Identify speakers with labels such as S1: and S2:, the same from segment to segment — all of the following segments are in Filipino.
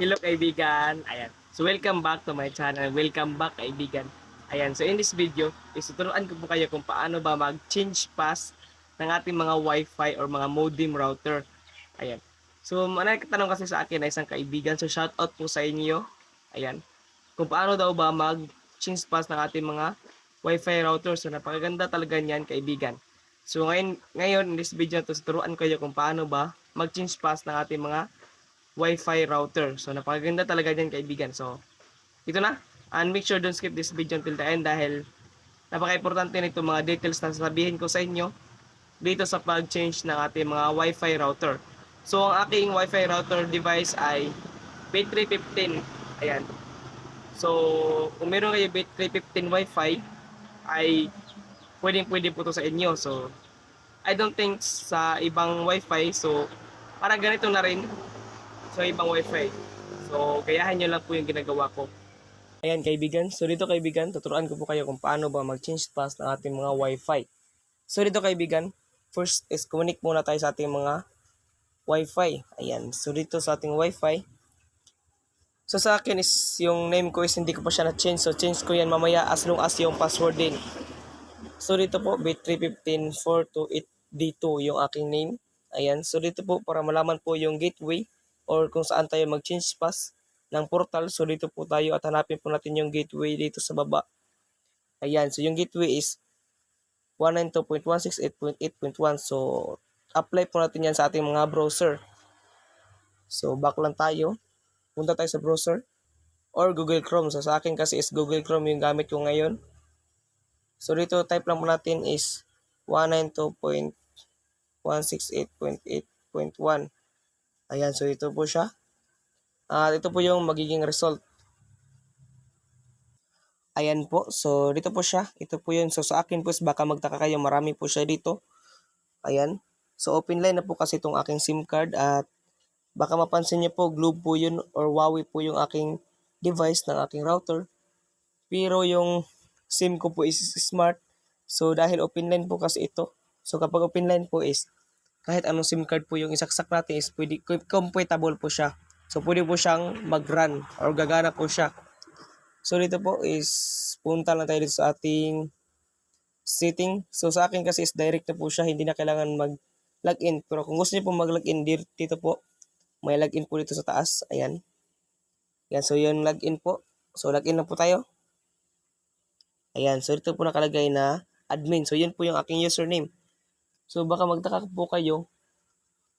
S1: Hello kaibigan. Ayan. So welcome back to my channel. Welcome back kaibigan. Ayan. So in this video, ituturuan ko po kayo kung paano ba mag-change pass ng ating mga wifi or mga modem router. Ayan. So tanong kasi sa akin na isang kaibigan. So shout out po sa inyo. Ayan. Kung paano daw ba mag-change pass ng ating mga wifi router. So napakaganda talaga niyan kaibigan. So ngayon in this video na to, turuan ko kayo kung paano ba mag-change pass ng ating mga Wi-Fi router. So, napakaganda talaga dyan, kaibigan. So, ito na. And make sure don't skip this video until the end dahil napaka-importante nito mga details na sasabihin ko sa inyo dito sa pag-change ng ating mga Wi-Fi router. So, ang aking Wi-Fi router device ay B315. Ayan. So, kung meron kayo B315 Wi-Fi, ay pwedeng-pwede po to sa inyo. So, I don't think sa ibang Wi-Fi, so, para ganito na rin sa ibang wifi. So, gayahan nyo lang po yung ginagawa ko. Ayan kaibigan. So dito kaibigan, tuturuan ko po kayo kung paano ba mag-change pass ng ating mga wifi. So dito kaibigan, first is connect muna tayo sa ating mga wifi. Ayan. So dito sa ating wifi, so sa akin is yung name ko is hindi ko pa siya na-change. So change ko yan mamaya as long as yung password din. So dito po, bit3154228D2 yung aking name. Ayan. So dito po, para malaman po yung gateway or kung saan tayo mag-change pass ng portal. So dito po tayo at hanapin po natin yung gateway dito sa baba. Ayan. So yung gateway is 192.168.8.1. So apply po natin yan sa ating mga browser. So back lang tayo. Punta tayo sa browser or Google Chrome. So sa akin kasi is Google Chrome yung gamit ko ngayon. So dito type lang po natin is 192.168.8.1. Ayan, so ito po siya. At ito po yung magiging result. Ayan po, so dito po siya. Ito po yun. So sa akin po is baka magtaka kayo, marami po siya dito. Ayan. So open line na po kasi itong aking SIM card at baka mapansin niyo po, Globe po yun or Huawei po yung aking device ng aking router. Pero yung SIM ko po is smart. So dahil open line po kasi ito. So kapag open line po is kahit anong SIM card po yung isaksak natin is pwede, compatible po siya. So pwede po siyang mag-run or gagana po siya. So dito po is punta lang tayo dito sa ating setting. So sa akin kasi is direct na po siya, hindi na kailangan mag-login. Pero kung gusto niyo po mag-login dito po, may login po dito sa taas. Ayan. Yan, so yun login po. So login na po tayo. Ayan, so dito po nakalagay na admin. So yun po yung aking username. So baka magtaka po kayo.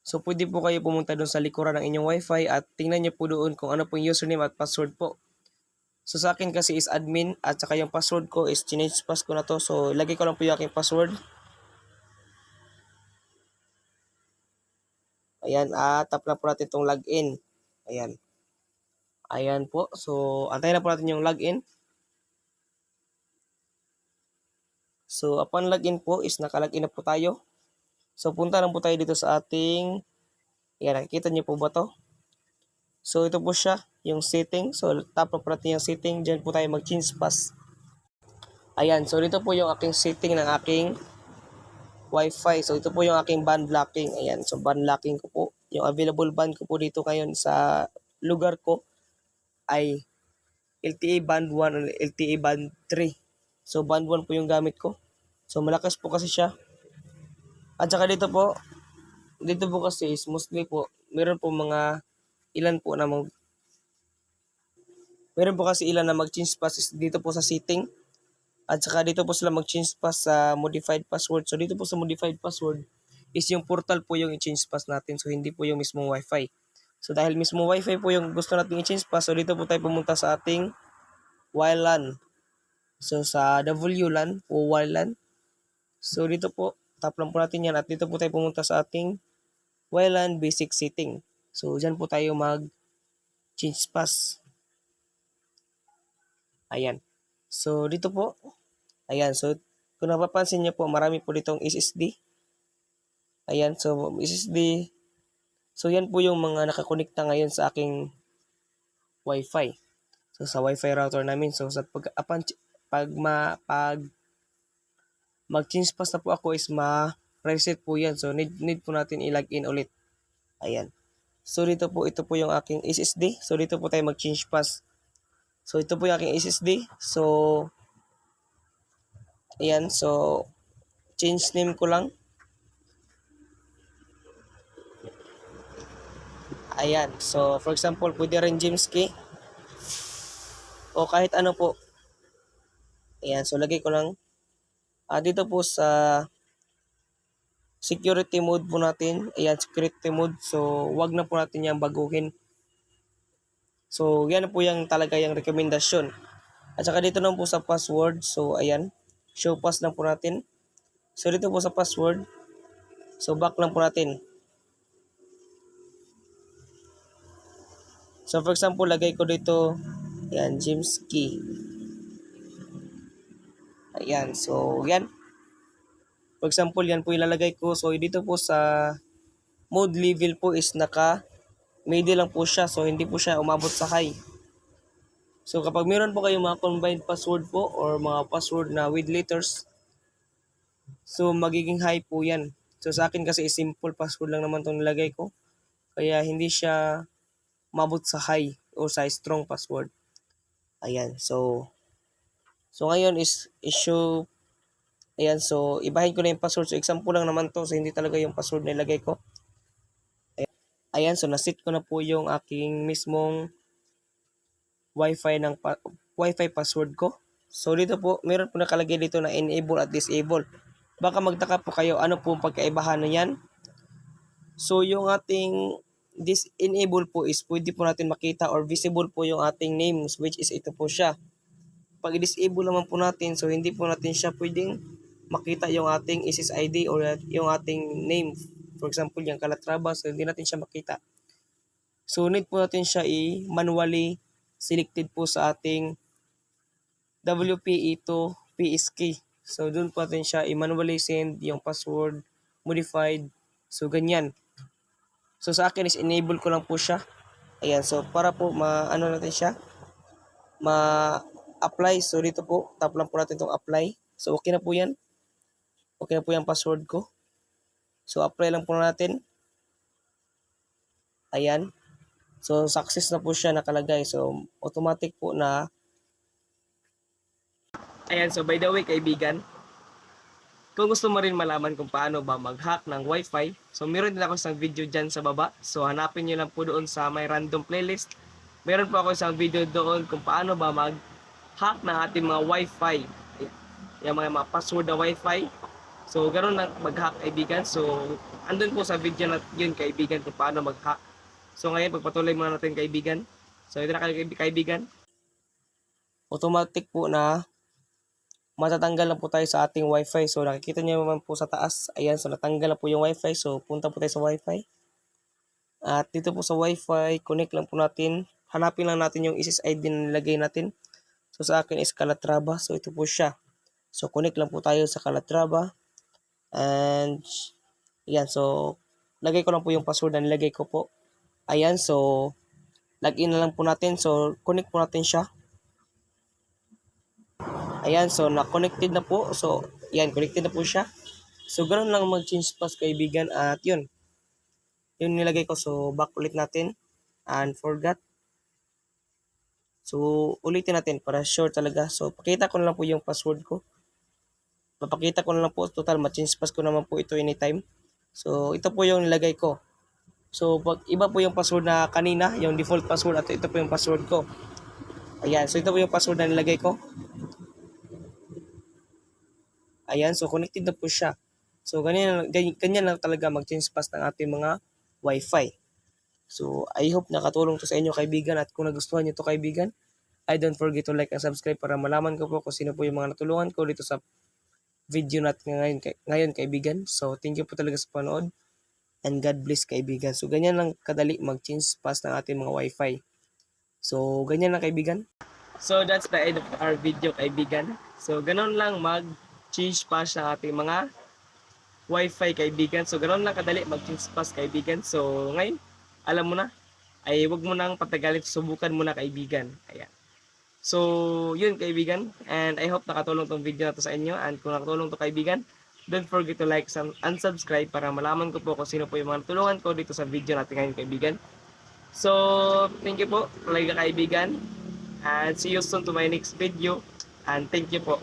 S1: So pwede po kayo pumunta doon sa likuran ng inyong wifi at tingnan nyo po doon kung ano po yung username at password po. So sa akin kasi is admin at saka yung password ko is change pass ko na to. So lagay ko lang po yung aking password. Ayan, at tap na po natin itong login. Ayan. Ayan po. So antayin na po natin yung login. So upon login po is nakalagin na po tayo. So punta lang po tayo dito sa ating, ayan, nakikita niyo po ba to? So ito po siya, yung setting. So tap po natin yung setting. Diyan po tayo mag-change pass. Ayan, so dito po yung aking setting ng aking Wi-Fi. So ito po yung aking band blocking. Ayan, so band blocking ko po. Yung available band ko po dito ngayon sa lugar ko ay LTE band 1 o LTE band 3. So band 1 po yung gamit ko. So malakas po kasi siya. At saka dito po kasi is mostly po, meron po mga ilan po na meron po kasi ilan na mag-change pass dito po sa setting. At saka dito po sila mag-change pass sa modified password. So dito po sa modified password is yung portal po yung i-change pass natin. So hindi po yung mismong wifi. So dahil mismo wifi po yung gusto natin i-change pass, so dito po tayo pumunta sa ating WLAN. So sa WLAN o WLAN. So dito po, tap lang po natin yan at dito po tayo pumunta sa ating WLAN basic setting. So dyan po tayo mag-change pass. Ayan. So dito po, ayan. So kung napapansin niyo po, marami po ditong SSD. Ayan, so SSD. So yan po yung mga nakakonekta ngayon sa aking Wi-Fi. So sa Wi-Fi router namin. So sa pag mag-change pass na po ako is ma-reset po yan. So need po natin i-login ulit. Ayan. So dito po, ito po yung aking SSD. So dito po tayo mag-change pass. So ito po yung aking SSD. So ayan, so change name ko lang. Ayan, so for example, pwede rin James Key o kahit ano po. Ayan, so lagay ko lang. Dito po sa security mode po natin. Ayan, security mode. So wag na po natin yung baguhin. So yan po yung talaga yung rekomendasyon. At saka dito lang po sa password. So ayan, show pass lang po natin. So dito po sa password. So back lang po natin. So for example, lagay ko dito, ayan, James Key. Ayan, so yan. For example, yan po ilalagay ko. So dito po sa mode level po is middle lang po siya. So hindi po siya umabot sa high. So kapag meron po kayong mga combined password po or mga password na with letters, so magiging high po yan. So sa akin kasi simple password lang naman itong nilagay ko. Kaya hindi siya umabot sa high o sa strong password. Ayan, so ngayon is issue. Ayan, so ibahin ko na yung password. So example lang naman to. So hindi talaga yung password na ilagay ko. Ayan, so nasit ko na po yung aking mismong Wi-Fi password ko. So dito po, meron po nakalagay dito na enable at disable. Baka magtaka po kayo ano po ang pagkaibahan na yan. So yung ating enable po is pwede po natin makita or visible po yung ating names, which is ito po siya. Pag i-disable naman po natin, so hindi po natin siya pwedeng makita yung ating SSID or yung ating name. For example, yung Calatrava, so hindi natin siya makita. So need po natin siya i-manually selected po sa ating WPE to PSK. So doon po natin siya i-manually send yung password, modified. So ganyan. So sa akin is enable ko lang po siya. Ayan, so para po ano natin siya, ma-apply. So dito po, tap lang po natin itong apply. So okay na po yan. Okay na po yung password ko. So apply lang po natin. Ayan. So success na po siya nakalagay. So automatic po na. Ayan, so by the way kaibigan, kung gusto mo rin malaman kung paano ba mag-hack ng Wi-Fi, so meron din ako isang video dyan sa baba. So hanapin nyo lang po doon sa may random playlist. Meron po ako isang video doon kung paano ba mag-hack ng ating mga Wi-Fi. Yung mga password na Wi-Fi. So ganoon lang mag-hack kaibigan. So andun po sa video na yun kaibigan kung paano mag-hack. So ngayon pagpatuloy muna natin kaibigan. So ito na kaibigan. Automatic po na matatanggal na po tayo sa ating Wi-Fi. So nakikita niyo naman po sa taas. Ayan, so natanggal na po yung Wi-Fi. So punta po tayo sa Wi-Fi. At dito po sa Wi-Fi, connect lang po natin. Hanapin lang natin yung SSID na nilagay natin. So sa akin is Calatrava. So ito po siya. So connect lang po tayo sa Calatrava. And ayan, so lagay ko lang po yung password na nilagay ko po. Ayan, so login na lang po natin. So connect po natin siya. Ayan, so na-connected na po. So, ayan, connected na po siya. So, ganoon lang mag-change pass kaibigan. At yun, yung nilagay ko. So, back ulit natin. And forgot. So, ulitin natin para sure talaga. So, pakita ko na lang po yung password ko. Papakita ko na lang po. Total, ma-change pass ko naman po ito anytime. So, ito po yung nilagay ko. So, pag iba po yung password na kanina, yung default password, at ito po yung password ko. Ayan, so ito po yung password na nilagay ko. Ayan, so connected na po siya. So ganyan lang talaga mag-change pass ng ating mga Wi-Fi. So I hope nakatulong to sa inyo kaibigan, at kung nagustuhan niyo to kaibigan, I don't forget to like and subscribe para malaman ko po kung sino po yung mga natulungan ko dito sa video natin ngayon kaibigan. So thank you po talaga sa panood, and God bless kaibigan. So ganyan lang kadali mag-change pass ng ating mga Wi-Fi. So ganyan lang kaibigan. So that's the end of our video kaibigan. So ganoon lang mag-change pass ng ating mga Wi-Fi kaibigan. So ganoon lang kadali mag-change pass kaibigan. So ngayon, alam mo na, ay wag mo nang patagalin, subukan mo na kaibigan. Ayan. So yun kaibigan, and I hope nakatulong tong video na to sa inyo. And kung nakatulong to kaibigan, don't forget to like and subscribe para malaman ko po kung sino po yung mga tulungan ko dito sa video natin ngayon kaibigan. So, thank you po, talaga kaibigan. And see you soon to my next video. And thank you po.